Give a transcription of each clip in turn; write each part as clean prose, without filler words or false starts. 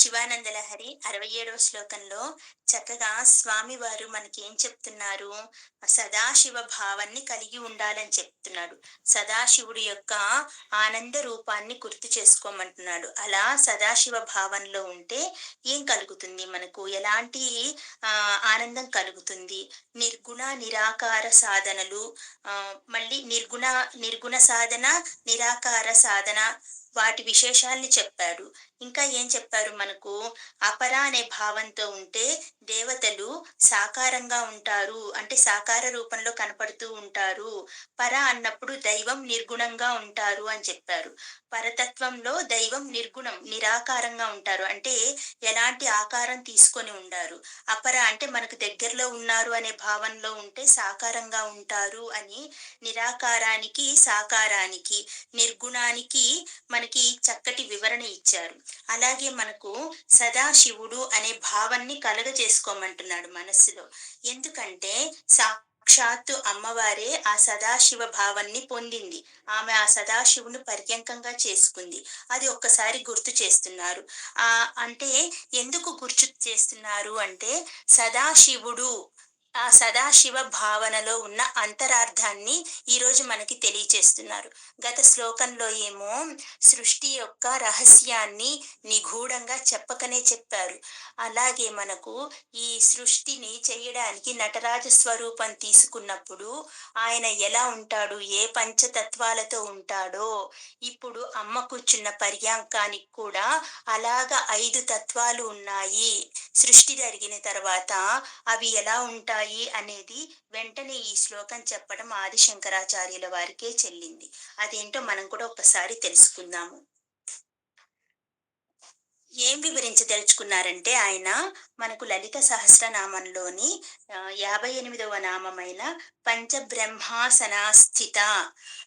శివానంద లహరి 67వ శ్లోకంలో చక్కగా స్వామివారు మనకేం చెప్తున్నారు? సదాశివ భావాన్ని కలిగి ఉండాలని చెప్తున్నాడు. సదాశివుడి యొక్క ఆనంద రూపాన్ని గుర్తు చేసుకోమంటున్నాడు. అలా సదాశివ భావంలో ఉంటే ఏం కలుగుతుంది మనకు? ఎలాంటి ఆనందం కలుగుతుంది? నిర్గుణ, నిరాకార సాధనలు, మళ్ళీ నిర్గుణ సాధన, నిరాకార సాధన, వాటి విశేషాల్ని చెప్పాడు. ఇంకా ఏం చెప్పారు మనకు? అపర అనే భావంతో ఉంటే దేవతలు సాకారంగా ఉంటారు. అంటే సాకార రూపంలో కనపడుతూ ఉంటారు. పర అన్నప్పుడు దైవం నిర్గుణంగా ఉంటారు అని చెప్పారు. పరతత్వంలో దైవం నిర్గుణం, నిరాకారంగా ఉంటారు. అంటే ఎలాంటి ఆకారం తీసుకొని ఉండారు. అపర అంటే మనకు దగ్గరలో ఉన్నారు అనే భావనలో ఉంటే సాకారంగా ఉంటారు అని, నిరాకారానికి, సాకారానికి, నిర్గుణానికి మనకి చక్కటి వివరణ ఇచ్చారు. అలాగే మనకు సదాశివుడు అనే భావాన్ని కలగజేసుకోమంటున్నాడు మనస్సులో. ఎందుకంటే సాక్షాత్తు అమ్మవారే ఆ సదాశివ భావాన్ని పొందింది. ఆమె ఆ సదాశివుని పర్యంకంగా చేసుకుంది. అది ఒక్కసారి గుర్తు చేస్తున్నారు. అంటే ఎందుకు గుర్తు చేస్తున్నారు అంటే, సదాశివుడు, ఆ సదాశివ భావనలో ఉన్న అంతరార్థాన్ని ఈరోజు మనకి తెలియచేస్తున్నారు. గత శ్లోకంలో ఏమో సృష్టి యొక్క రహస్యాన్ని నిగూఢంగా చెప్పకనే చెప్పారు. అలాగే మనకు ఈ సృష్టిని చేయడానికి నటరాజ స్వరూపం తీసుకున్నప్పుడు ఆయన ఎలా ఉంటాడు, ఏ పంచతత్వాలతో ఉంటాడో, ఇప్పుడు అమ్మ కూర్చున్న పర్యాంకానికి కూడా అలాగ 5 తత్వాలు ఉన్నాయి. సృష్టి జరిగిన తర్వాత అవి ఎలా ఉంటాయి అనేది వెంటనే ఈ శ్లోకం చెప్పడం ఆది శంకరాచార్యుల వారికే చెల్లింది. అదేంటో మనం కూడా ఒక్కసారి తెలుసుకుందాము. ఏం వివరించదలుచుకున్నారంటే ఆయన మనకు లలిత సహస్రనామంలోని 58వ నామమైన పంచబ్రహ్మాసనాస్థిత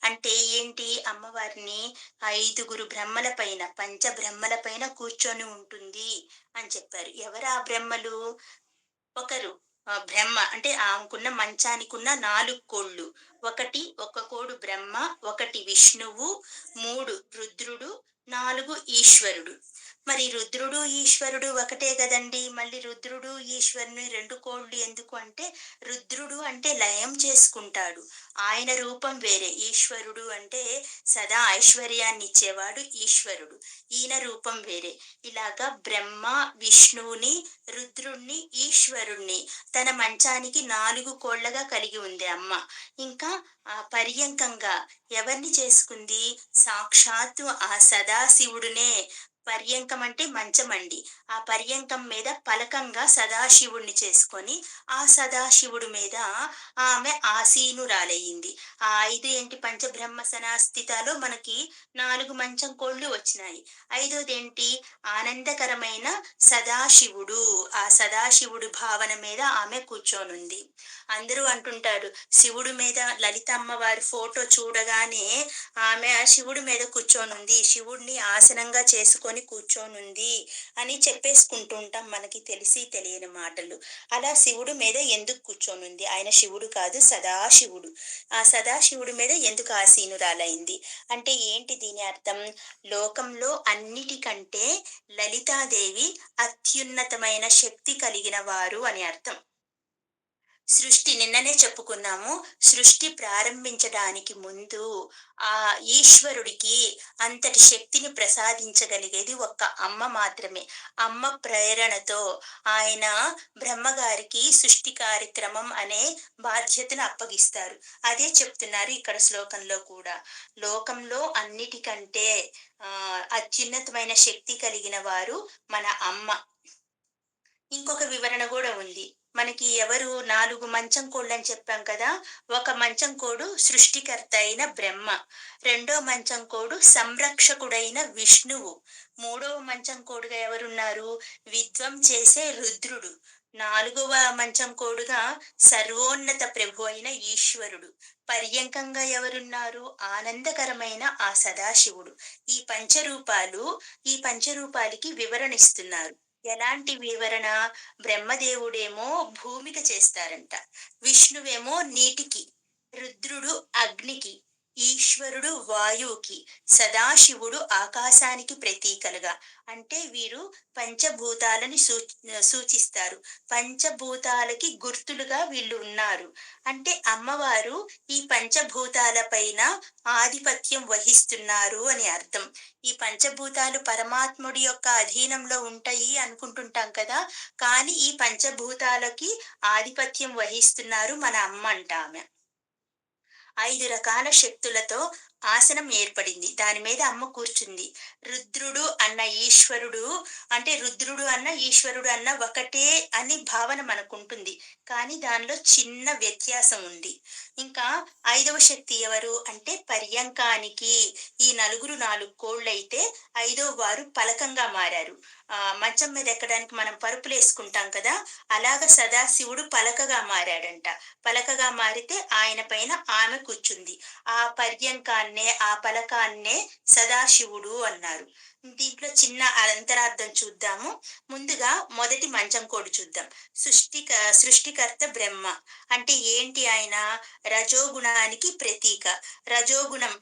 అంటే ఏంటి? అమ్మవారిని 5గురు బ్రహ్మల పైన, పంచబ్రహ్మల పైన కూర్చొని ఉంటుంది అని చెప్పారు. ఎవరు ఆ బ్రహ్మలు? ఒకరు బ్రహ్మ అంటే ఆమెకున్న మంచానికున్న 4 కోళ్ళు. ఒక కోడు బ్రహ్మ, ఒకటి విష్ణువు, 3 రుద్రుడు, 4 ఈశ్వరుడు. మరి రుద్రుడు, ఈశ్వరుడు ఒకటే గదండీ! మళ్ళీ రుద్రుడు, ఈశ్వరుని 2 కోళ్ళు ఎందుకు అంటే, రుద్రుడు అంటే లయం చేసుకుంటాడు. ఆయన రూపం వేరే. ఈశ్వరుడు అంటే సదా ఐశ్వర్యాన్నిచ్చేవాడు ఈశ్వరుడు. ఈయన రూపం వేరే. ఇలాగా బ్రహ్మ, విష్ణువుని, రుద్రుణ్ణి, ఈశ్వరుణ్ణి తన మంచానికి 4 కోళ్ళగా కలిగి ఉంది అమ్మ. ఇంకా పర్యంకంగా ఎవరిని చేసుకుంది? సాక్షాత్తు ఆ సదాశివుడునే. పర్యంకం అంటే మంచమండి. ఆ పర్యంకం మీద పలకంగా సదాశివుడిని చేసుకొని, ఆ సదాశివుడి మీద ఆమె ఆసీనురాలయ్యింది. ఆ 5 ఏంటి? పంచబ్రహ్మ సనాస్థితాలో మనకి 4 మంచం కోళ్ళు వచ్చినాయి. ఐదోదేంటి? ఆనందకరమైన సదాశివుడు. ఆ సదాశివుడి భావన మీద ఆమె కూర్చొనుంది. అందరూ అంటుంటారు, శివుడి మీద లలిత అమ్మవారి ఫోటో చూడగానే ఆమె శివుడి మీద కూర్చొనుంది, శివుడిని ఆసనంగా చేసుకొని కూర్చొనుంది అని చెప్పేసుకుంటూ ఉంటాం, మనకి తెలిసి తెలియని మాటలు. అలా శివుడి మీద ఎందుకు కూర్చొనుంది? ఆయన శివుడు కాదు, సదాశివుడు. ఆ సదాశివుడి మీద ఎందుకు ఆసీనురాలైంది అంటే ఏంటి దీని అర్థం? లోకంలో అన్నిటికంటే లలితాదేవి అత్యున్నతమైన శక్తి కలిగిన వారు అని అర్థం. నిన్ననే చెప్పుకున్నాము. సృష్టి ప్రారంభించడానికి ముందు ఆ ఈశ్వరుడికి అంతటి శక్తిని ప్రసాదించగలిగేది ఒక్క అమ్మ మాత్రమే. అమ్మ ప్రేరణతో ఆయన బ్రహ్మగారికి సృష్టి కార్యక్రమం అనే బాధ్యతను అప్పగిస్తారు. అదే చెప్తున్నారు ఇక్కడ శ్లోకంలో కూడా. లోకంలో అన్నిటికంటే అత్యున్నతమైన శక్తి కలిగిన వారు మన అమ్మ. ఇంకొక వివరణ గూడా ఉంది. మనకి ఎవరు 4 మంచం కోళ్ళని చెప్పాం కదా! ఒక మంచం కోడు సృష్టికర్త అయిన బ్రహ్మ. రెండో మంచం కోడు సంరక్షకుడైన విష్ణువు. మూడవ మంచం కోడుగా ఎవరున్నారు? విధ్వం చేసే రుద్రుడు. నాలుగవ మంచం కోడుగా సర్వోన్నత ప్రభు అయిన ఈశ్వరుడు. పర్యంకంగా ఎవరున్నారు? ఆనందకరమైన ఆ సదాశివుడు. ఈ పంచరూపాలు, ఈ పంచరూపాలకి వివరణిస్తున్నారు. ఎలాంటి వివరణ? బ్రహ్మదేవుడేమో భూమికి చేస్తారంట. విష్ణువేమో నీటికి, రుద్రుడు అగ్నికి, ఈశ్వరుడు వాయువుకి, సదాశివుడు ఆకాశానికి ప్రతీకలుగా. అంటే వీరు పంచభూతాలని సూచిస్తారు. పంచభూతాలకి గుర్తులుగా వీళ్ళు ఉన్నారు. అంటే అమ్మవారు ఈ పంచభూతాల పైన ఆధిపత్యం వహిస్తున్నారు అని అర్థం. ఈ పంచభూతాలు పరమాత్ముడి యొక్క అధీనంలో ఉంటాయి అనుకుంటుంటాం కదా! కానీ ఈ పంచభూతాలకి ఆధిపత్యం వహిస్తున్నారు మన అమ్మ అంట ఆమె. 5 రకాల శక్తులతో ఆసనం ఏర్పడింది. దాని మీద అమ్మ కూర్చుంది. రుద్రుడు అన్న ఈశ్వరుడు అంటే రుద్రుడు అన్న, ఈశ్వరుడు అన్న ఒకటే అని భావన మనకుంటుంది. కానీ దానిలో చిన్న వ్యత్యాసం ఉంది. ఇంకా 5వ శక్తి ఎవరు అంటే పర్యంకానికి ఈ నలుగురు 4 కోళ్ళైతే ఐదో వారు పలకంగా మారారు. మంచం మీద ఎక్కడానికి మనం పరుపులేసుకుంటాం కదా! అలాగ సదాశివుడు పలకగా మారాడంట. పలకగా మారితే ఆయన పైన ఆమె కూర్చుంది. ఆ పర్యంకాన్నే, ఆ పలకాన్నే సదాశివుడు అన్నారు. దీంట్లో చిన్న అంతరార్థం చూద్దాము. ముందుగా మొదటి మంచం కోడి చూద్దాం. సృష్టికర్త బ్రహ్మ. అంటే ఏంటి ఆయన? రజోగుణానికి ప్రతీక. రజోగుణం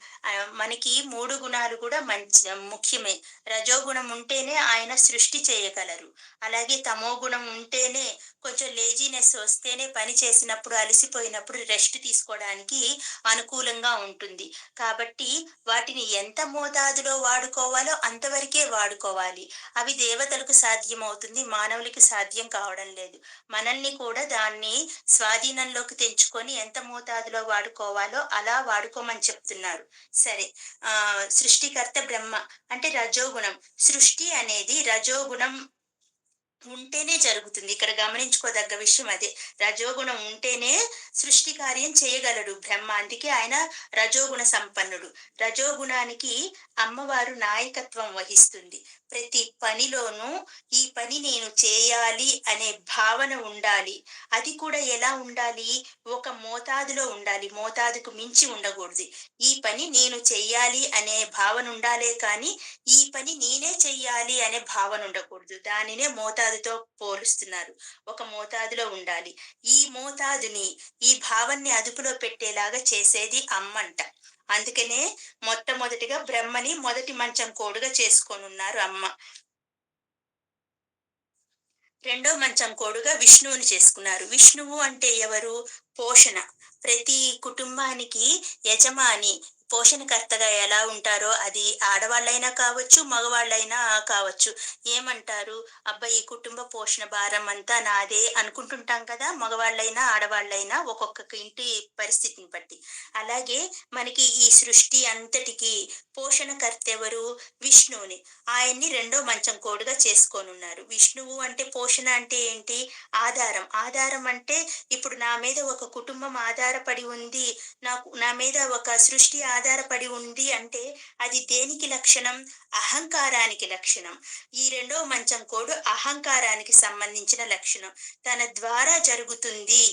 మనకి 3 గుణాలు కూడా ముఖ్యమే. రజోగుణం ఉంటేనే ఆయన సృష్టి చేయగలరు. అలాగే తమోగుణం ఉంటేనే కొంచెం లేజీనెస్ వస్తేనే పని చేసినప్పుడు, అలసిపోయినప్పుడు రెస్ట్ తీసుకోవడానికి అనుకూలంగా ఉంటుంది. కాబట్టి వాటిని ఎంత మోతాదులో వాడుకోవాలో అంతవరకే వాడుకోవాలి. అవి దేవతలకు సాధ్యమవుతుంది. మానవులకి సాధ్యం కావడం లేదు. మనల్ని కూడా దాన్ని స్వాధీనంలోకి తెచ్చుకొని ఎంత మోతాదులో వాడుకోవాలో అలా వాడుకోమని చెప్తున్నారు. సరే. సృష్టికర్త బ్రహ్మ అంటే రజోగుణం. సృష్టి అనేది రజోగుణం ఉంటేనే జరుగుతుంది. ఇక్కడ గమనించుకోదగ్గ విషయం అదే. రజోగుణం ఉంటేనే సృష్టి కార్యం చేయగలడు బ్రహ్మ. అందుకే ఆయన రజోగుణ సంపన్నుడు. రజోగుణానికి అమ్మవారు నాయకత్వం వహిస్తుంది. ప్రతి పనిలోనూ ఈ పని నేను చేయాలి అనే భావన ఉండాలి. అది కూడా ఎలా ఉండాలి? ఒక మోతాదులో ఉండాలి. మోతాదుకు మించి ఉండకూడదు. ఈ పని నేను చెయ్యాలి అనే భావన ఉండాలే కానీ ఈ పని నేనే చెయ్యాలి అనే భావన ఉండకూడదు. దానినే మోతాదుతో పోలుస్తున్నారు. ఒక మోతాదులో ఉండాలి. ఈ మోతాదుని, ఈ భావాన్ని అదుపులో పెట్టేలాగా చేసేది అమ్మంట. అందుకనే మొట్టమొదటిగా బ్రహ్మని మొదటి మంచం కోడుగా చేసుకోనున్నారు అమ్మ. రెండో మంచం కోడుగా విష్ణువుని చేసుకున్నారు. విష్ణువు అంటే ఎవరు? పోషణ. ప్రతి కుటుంబానికి యజమాని, పోషణకర్తగా ఎలా ఉంటారో అది ఆడవాళ్ళైనా కావచ్చు, మగవాళ్ళైనా కావచ్చు. ఏమంటారు? అబ్బా! ఈ కుటుంబ పోషణ భారం అంతా నాదే అనుకుంటుంటాం కదా! మగవాళ్ళైనా, ఆడవాళ్ళైనా ఒక్కొక్క ఇంటి పరిస్థితిని బట్టి. అలాగే మనకి ఈ సృష్టి అంతటికి పోషణకర్త ఎవరు? విష్ణువుని. ఆయన్ని రెండో మంచం కోడుగా చేసుకోనున్నారు. విష్ణువు అంటే పోషణ అంటే ఏంటి? ఆధారం. ఆధారం అంటే ఇప్పుడు నా మీద ఒక కుటుంబం ఆధారపడి ఉంది. నా మీద ఒక సృష్టి ఆధారపడి ఉంది అంటే అది దేనికి లక్షణం? అహంకారానికి లక్షణం. ఈ రెండో మంచం కోడు అహంకారానికి సంబంధించిన లక్షణం. తన ద్వారా జరుగుతుంది.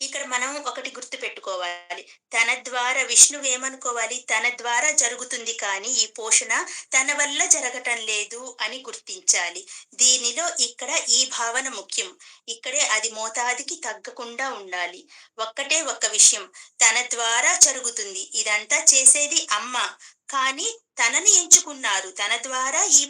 ఇక్కడ మనం ఒకటి గుర్తుపెట్టుకోవాలి. తన ద్వారా విష్ణువు ఏమనుకోవాలి? తన ద్వారా జరుగుతుంది కానీ ఈ పోషణ తన వల్ల జరగటం లేదు అని గుర్తించాలి. దీనిలో ఇక్కడ ఈ భావన ముఖ్యం. ఇక్కడే అది మోతాదుకి తగ్గకుండా ఉండాలి. ఒక్కటే ఒక్క విషయం. తన ద్వారా జరుగుతుంది. ఇదంతా చేసేది అమ్మ. కానీ తనని ఎంచుకున్నారు. తన ద్వారా ఈ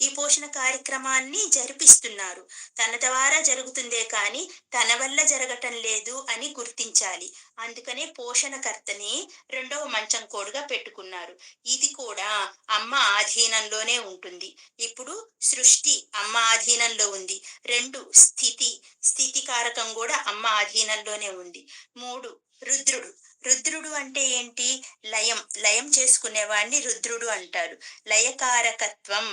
పోషణ కార్యక్రమాన్ని జరిపిస్తున్నారు. తన ద్వారా జరుగుతుందే కానీ తన వల్ల జరగటం లేదు అని గుర్తించాలి. అందుకనే పోషణకర్తని రెండవ మంచం కోడుగా పెట్టుకున్నారు. ఇది కూడా అమ్మ ఆధీనంలోనే ఉంటుంది. ఇప్పుడు సృష్టి అమ్మ ఆధీనంలో ఉంది. 2 స్థితి కారకం కూడా అమ్మ ఆధీనంలోనే ఉంది. 3 రుద్రుడు. రుద్రుడు అంటే ఏంటి? లయం చేసుకునేవాడిని రుద్రుడు అంటారు. లయకారకత్వం.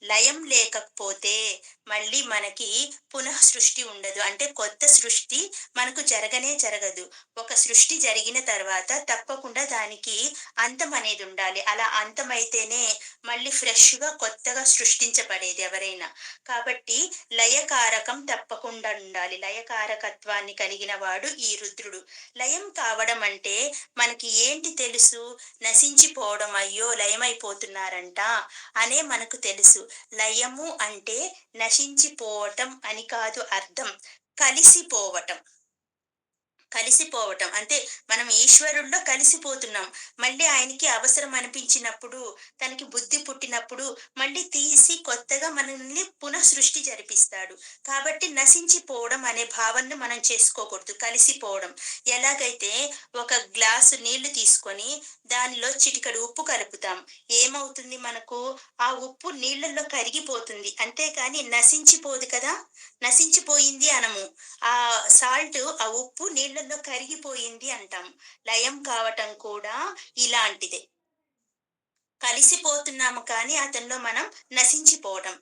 లయం లేకపోతే మళ్ళీ మనకి పునః సృష్టి ఉండదు. అంటే కొత్త సృష్టి మనకు జరగనే జరగదు. ఒక సృష్టి జరిగిన తర్వాత తప్పకుండా దానికి అంతం అనేది ఉండాలి. అలా అంతమైతేనే మళ్ళీ ఫ్రెష్‌గా కొత్తగా సృష్టించబడేది ఎవరైనా. కాబట్టి లయకారకం తప్పకుండా ఉండాలి. లయకారకత్వాన్ని కలిగిన వాడు ఈ రుద్రుడు. లయం కావడం అంటే మనకి ఏంటి తెలుసు? నశించిపోవడం. అయ్యో! లయమైపోతున్నారంట అనే మనకు తెలుసు. లయము అంటే నశించిపోవటం అని కాదు అర్థం. కలిసిపోవటం. కలిసిపోవటం. అంటే మనం ఈశ్వరుడిలో కలిసిపోతున్నాం. మళ్ళీ ఆయనకి అవసరం అనిపించినప్పుడు, తనకి బుద్ధి పుట్టినప్పుడు మళ్ళీ తీసి కొత్తగా మనల్ని పునః సృష్టి జరిపిస్తాడు. కాబట్టి నశించిపోవడం అనే భావనను మనం చేసుకోకూడదు. కలిసిపోవడం. ఎలాగైతే ఒక గ్లాసు నీళ్లు తీసుకొని దానిలో చిటికెడు ఉప్పు కలుపుతాం. ఏమవుతుంది మనకు? ఆ ఉప్పు నీళ్ళల్లో కరిగిపోతుంది. అంతేకాని నశించిపోదు కదా! నశించిపోయింది అనము. ఆ సాల్ట్, ఆ ఉప్పు నీళ్ళల్లో కరిగిపోయింది అంటాం. లయం కావటం కూడా ఇలాంటిదే. కలిసిపోతున్నాము కానీ అతనిలో మనం నశించిపోవటం.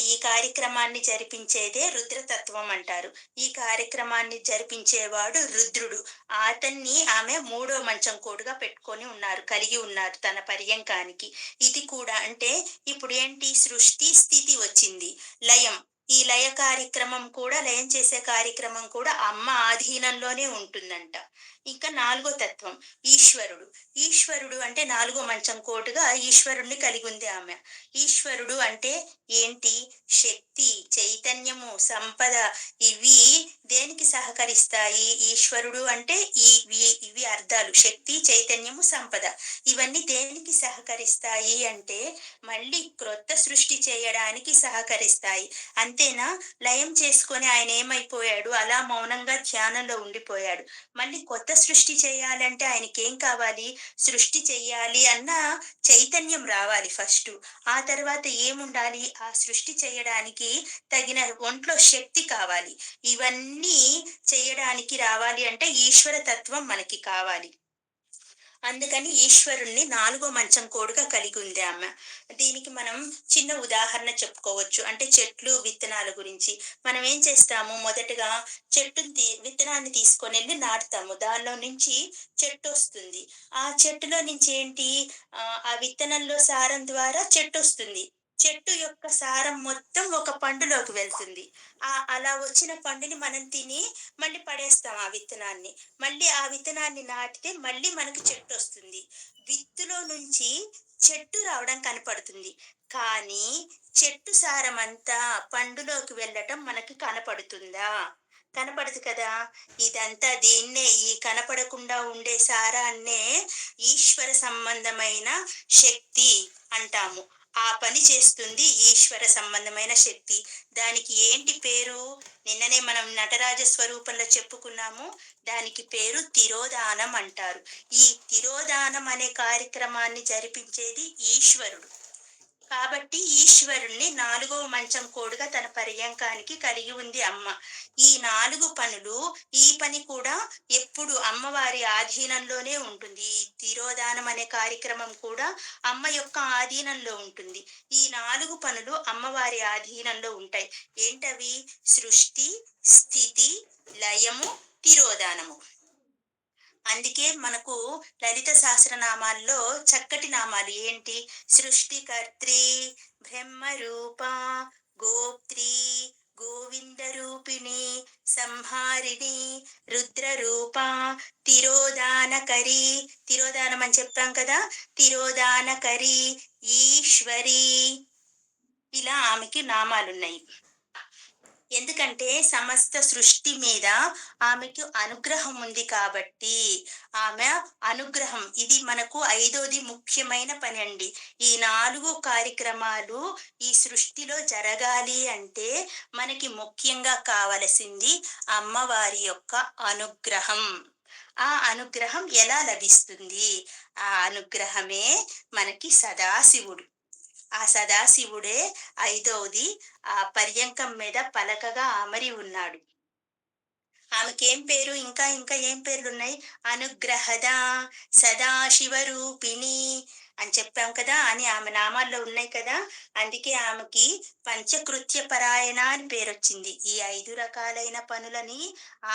ఈ కార్యక్రమాన్ని జరిపించేదే రుద్రతత్వం అంటారు. ఈ కార్యక్రమాన్ని జరిపించేవాడు రుద్రుడు. అతన్ని ఆమె మూడో మంచం కోడుగా పెట్టుకొని ఉన్నారు. కలిగి ఉన్నారు తన పర్యంకానికి. ఇది కూడా అంటే ఇప్పుడు ఏంటి, సృష్టి, స్థితి వచ్చింది. లయం. ఈ లయ కార్యక్రమం కూడా, లయం చేసే కార్యక్రమం కూడా అమ్మ ఆధీనంలోనే ఉంటుందంట. ఇంకా నాలుగో తత్వం ఈశ్వరుడు. ఈశ్వరుడు అంటే నాలుగో మంచం కోటుగా ఈశ్వరుణ్ణి కలిగి ఉంది ఆమె. ఈశ్వరుడు అంటే ఏంటి? శక్తి, చైతన్యము, సంపద. ఇవి దేనికి సహకరిస్తాయి? ఈశ్వరుడు అంటే ఇవి అర్థాలు. శక్తి, చైతన్యము, సంపద. ఇవన్నీ దేనికి సహకరిస్తాయి అంటే మళ్ళీ క్రొత్త సృష్టి చేయడానికి సహకరిస్తాయి. అంతేనా? లయం చేసుకొని ఆయన ఏమైపోయాడు? అలా మౌనంగా ధ్యానంలో ఉండిపోయాడు. మళ్ళీ కొత్త సృష్టి చేయాలంటే ఆయనకేం కావాలి? సృష్టి చెయ్యాలి అన్న చైతన్యం రావాలి ఫస్టు. ఆ తర్వాత ఏముండాలి? ఆ సృష్టి చేయడానికి తగిన ఒంట్లో శక్తి కావాలి. ఇవన్నీ చేయడానికి రావాలి అంటే ఈశ్వర తత్వం మనకి కావాలి. అందుకని ఈశ్వరుణ్ణి నాలుగో మంచం కోడుగా కలిగి ఉంది ఆమె. దీనికి మనం చిన్న ఉదాహరణ చెప్పుకోవచ్చు. అంటే చెట్లు, విత్తనాల గురించి. మనం ఏం చేస్తాము? మొదటగా విత్తనాన్ని తీసుకొని వెళ్ళి నాటుతాము. దానిలో నుంచి చెట్టు వస్తుంది. ఆ చెట్టులో నుంచి ఏంటి? ఆ విత్తనంలో సారం ద్వారా చెట్టు వస్తుంది. చెట్టు యొక్క సారం మొత్తం ఒక పండులోకి వెళ్తుంది. అలా వచ్చిన పండుని మనం తిని మళ్ళీ పడేస్తాం ఆ విత్తనాన్ని. మళ్ళీ ఆ విత్తనాన్ని నాటితే మళ్ళీ మనకు చెట్టు వస్తుంది. విత్తులో నుంచి చెట్టు రావడం కనపడుతుంది. కానీ చెట్టు సారమంతా పండులోకి వెళ్ళటం మనకి కనపడుతుందా? కనపడదు కదా! ఈ కనపడకుండా ఉండే సారాన్నే ఈశ్వర సంబంధమైన శక్తి అంటాము. ఆ పని చేస్తుంది ఈశ్వర సంబంధమైన శక్తి. దానికి ఏంటి పేరు? నిన్ననే మనం నటరాజ స్వరూపంలో చెప్పుకున్నాము. దానికి పేరు తిరోధానం అంటారు. ఈ తిరోధానం అనే కార్యక్రమాన్ని జరిపించేది ఈశ్వరుడు. కాబట్టి ఈశ్వరుణ్ణి నాలుగవ మంచం కోడుగా తన పర్యంకానికి కలిగి ఉంది అమ్మ. ఈ 4 పనులు, ఈ పని కూడా ఎప్పుడు అమ్మవారి ఆధీనంలోనే ఉంటుంది. ఈ తిరోధానం అనే కార్యక్రమం కూడా అమ్మ యొక్క ఆధీనంలో ఉంటుంది. ఈ 4 పనులు అమ్మవారి ఆధీనంలో ఉంటాయి. ఏంటవి? సృష్టి, స్థితి, లయము, తిరోధానము. అందుకే మనకు లలిత సహస్రనామాల్లో చక్కటి నామాలు ఏంటి? సృష్టికర్త్రి, బ్రహ్మరూప, గోప్త్రి, గోవింద రూపిణి, సంహారిణి, రుద్రరూప, తిరోధానకరి. తిరోధానం అని చెప్పాం కదా! తిరోధానకరి, ఈశ్వరి. ఇలా ఆమెకి నామాలున్నాయి. ఎందుకంటే సమస్త సృష్టి మీద ఆమెకు అనుగ్రహం ఉంది కాబట్టి. ఆమె అనుగ్రహం ఇది మనకు 5వది ముఖ్యమైన పని అండి. ఈ 4 కార్యక్రమాలు ఈ సృష్టిలో జరగాలి అంటే మనకి ముఖ్యంగా కావలసింది అమ్మవారి యొక్క అనుగ్రహం. ఆ అనుగ్రహం ఎలా లభిస్తుంది? ఆ అనుగ్రహమే మనకి సదాశివుడు. ఆ సదాశివుడే 5వది ఆ పర్యంకం మీద పలకగా అమరి ఉన్నాడు. ఆమెకేం పేరు? ఇంకా ఇంకా ఏం పేర్లున్నాయి? అనుగ్రహద, సదాశివరూపిణి అని చెప్పాం కదా! అని ఆమె నామాల్లో ఉన్నాయి కదా! అందుకే ఆమెకి పంచకృత్య పరాయణ అని పేరొచ్చింది. ఈ 5 రకాలైన పనులని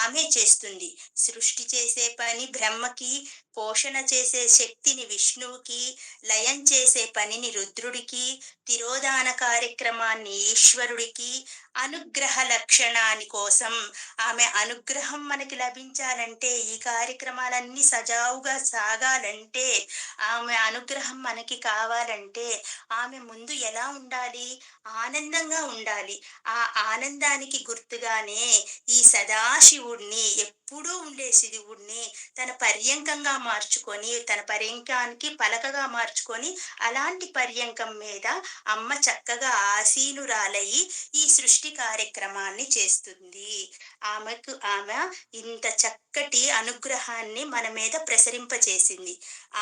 ఆమె చేస్తుంది. సృష్టి చేసే పని బ్రహ్మకి, పోషణ చేసే శక్తిని విష్ణువుకి, లయం చేసే పనిని రుద్రుడికి, తిరోధాన కార్యక్రమాన్ని ఈశ్వరుడికి, అనుగ్రహ లక్షణాని కోసం ఆమె అనుగ్రహం మనకి లభించాలంటే, ఈ కార్యక్రమాలన్నీ సజావుగా సాగాలంటే, ఆమె అనుగ్రహం అనుగ్రహం మనకి కావాలంటే ఆమె ముందు ఎలా ఉండాలి? ఆనందంగా ఉండాలి. ఆ ఆనందానికి గుర్తుగానే ఈ సదాశివుడిని ఎప్పుడూ ఉండే శివుడిని తన పర్యంకంగా మార్చుకొని, తన పర్యంకానికి పలకగా మార్చుకొని, అలాంటి పర్యంకం మీద అమ్మ చక్కగా ఆసీనురాలై ఈ సృష్టి కార్యక్రమాన్ని చేస్తుంది. ఆమె ఇంత చక్కటి అనుగ్రహాన్ని మన మీద ప్రసరింపచేసింది.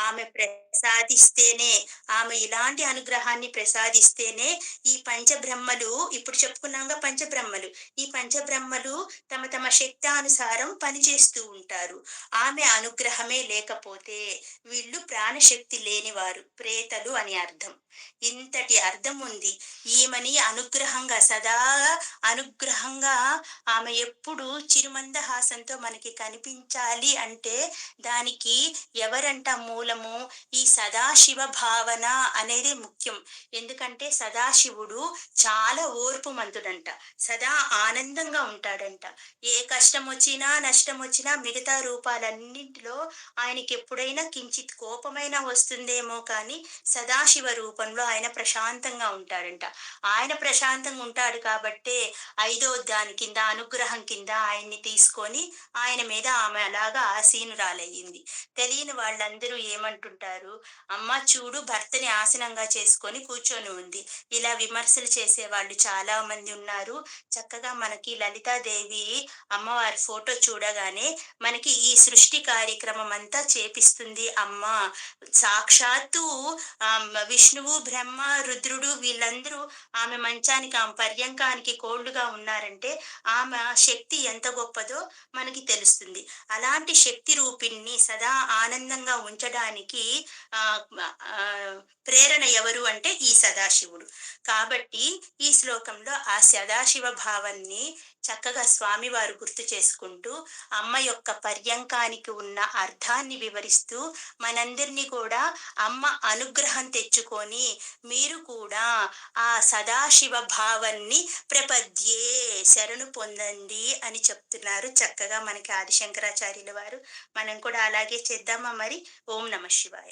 ఆమె ప్రసాదిస్తేనే ఆమె ఇలాంటి అనుగ్రహాన్ని ప్రసాదిస్తేనే ఈ పంచబ్రహ్మలు ఇప్పుడు చెప్పుకున్నాంగా పంచబ్రహ్మలు. ఈ పంచబ్రహ్మలు తమ తమ శక్తానుసారం పనిచేస్తూ ఉంటారు. ఆమె అనుగ్రహమే లేకపోతే వీళ్ళు ప్రాణశక్తి లేనివారు, ప్రేతలు అని అర్థం. ఇంతటి అర్థం ఉంది. ఈమెని అనుగ్రహంగా సదా అనుగ్రహంగా ఆమె ఎప్పుడు చిరుమందహాసంతో మనకి కనిపించాలి అంటే దానికి ఎవరంట మూలము? ఈ సదాశివ భావన అనేది ముఖ్యం. ఎందుకంటే సదాశివుడు చాలా ఓర్పుమంతుడంట. సదా ఆనందంగా ఉంటాడంట. ఏ కష్టం వచ్చినా, నష్టం వచ్చినా మిగతా రూపాలన్నింటిలో ఆయనకి ఎప్పుడైనా కించిత్ కోపమైనా వస్తుందేమో కానీ సదాశివ రూపంలో ఆయన ప్రశాంతంగా ఉంటాడంట. ఆయన ప్రశాంతంగా ఉంటాడు కాబట్టే ఐదో దాని కింద అనుగ్రహం కింద ఆయన్ని తీసుకొని ఆయన మీద ఆమె అలాగా ఆసీనురాలయ్యింది. తెలియని వాళ్ళందరూ ఏమంటుంటారు, అమ్మ చూడు భర్తని ఆసనంగా చేసుకొని కూర్చొని ఉంది. ఇలా విమర్శలు చేసేవాళ్ళు చాలా మంది ఉన్నారు. చక్కగా మనకి లలితాదేవి అమ్మవారి ఫోటో చూడగానే మనకి ఈ సృష్టి కార్యక్రమం అంతా చేపిస్తుంది అమ్మ. సాక్షాత్తు విష్ణువు, బ్రహ్మ, రుద్రుడు వీళ్ళందరూ ఆమె మంచానికి, ఆమె పర్యంకానికి కోళ్లుగా ఉన్నారంటే ఆమె శక్తి ఎంత గొప్పదో మనకి తెలుస్తుంది. అలాంటి శక్తి రూపిణ్ణి సదా ఆనందంగా ఉంచడానికి ఆ ఆ, ప్రేరణ ఎవరు అంటే ఈ సదాశివుడు. కాబట్టి ఈ శ్లోకంలో ఆ సదాశివ భావాన్ని చక్కగా స్వామివారు గుర్తు చేసుకుంటూ అమ్మ యొక్క పర్యంకానికి ఉన్న అర్థాన్ని వివరిస్తూ మనందరినీ కూడా అమ్మ అనుగ్రహం తెచ్చుకొని మీరు కూడా ఆ సదాశివ భావాన్ని ప్రపద్యే శరణు పొందండి అని చెప్తున్నారు చక్కగా మనకి ఆదిశంకరాచార్యుల వారు. మనం కూడా అలాగే చేద్దామా మరి? ఓం నమ శివాయ.